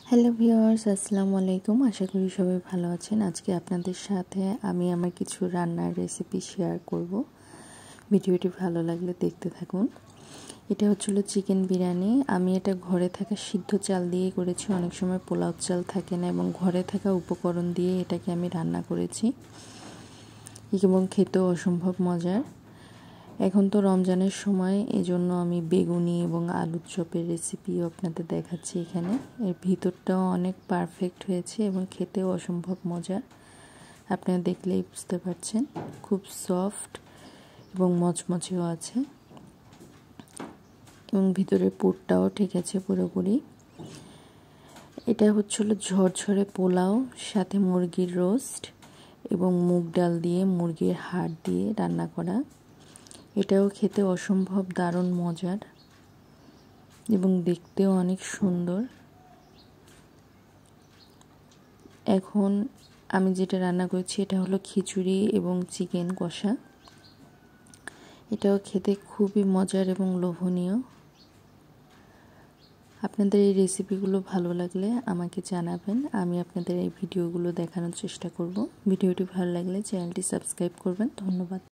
Hello viewers, আসসালামু আলাইকুম। আশা করি সবাই ভালো আছেন। আজকে আপনাদের সাথে আমি আমার কিছু রান্নার রেসিপি শেয়ার করব। ভিডিওটি ভালো লাগলে দেখতে থাকুন। এটা হচ্ছিল চিকেন বিরিয়ানি। আমি এটা ঘরে থাকা সিদ্ধ চাল দিয়ে করেছি। অনেক সময় পোলাও চাল থাকে না এবং ঘরে থাকা উপকরণ দিয়ে এটাকে আমি রান্না করেছি এবং খেতেও অসম্ভব মজার। এখন তো রমজানের সময়, এজন্য আমি বেগুনি এবং আলুর চপের রেসিপিও আপনাদের দেখাচ্ছি এখানে। এর ভিতরটাও অনেক পারফেক্ট হয়েছে এবং খেতেও অসম্ভব মজার। আপনারা দেখলেই বুঝতে পারছেন, খুব সফট এবং মচমচেও আছে এবং ভিতরের পুরটাও ঠিক আছে পুরোপুরি। এটা হচ্ছিল ঝরঝরে পোলাও, সাথে মুরগির রোস্ট এবং মুগ ডাল দিয়ে, মুরগির হাড় দিয়ে রান্না করা। এটাও খেতে অসম্ভব দারুণ মজার এবং দেখতেও অনেক সুন্দর। এখন আমি যেটা রান্না করেছি এটা হলো খিচুড়ি এবং চিকেন কষা। এটাও খেতে খুবই মজার এবং লোভনীয়। আপনাদের এই রেসিপিগুলো ভালো লাগলে আমাকে জানাবেন, আমি আপনাদের এই ভিডিওগুলো দেখানোর চেষ্টা করব। ভিডিওটি ভালো লাগলে চ্যানেলটি সাবস্ক্রাইব করবেন। ধন্যবাদ।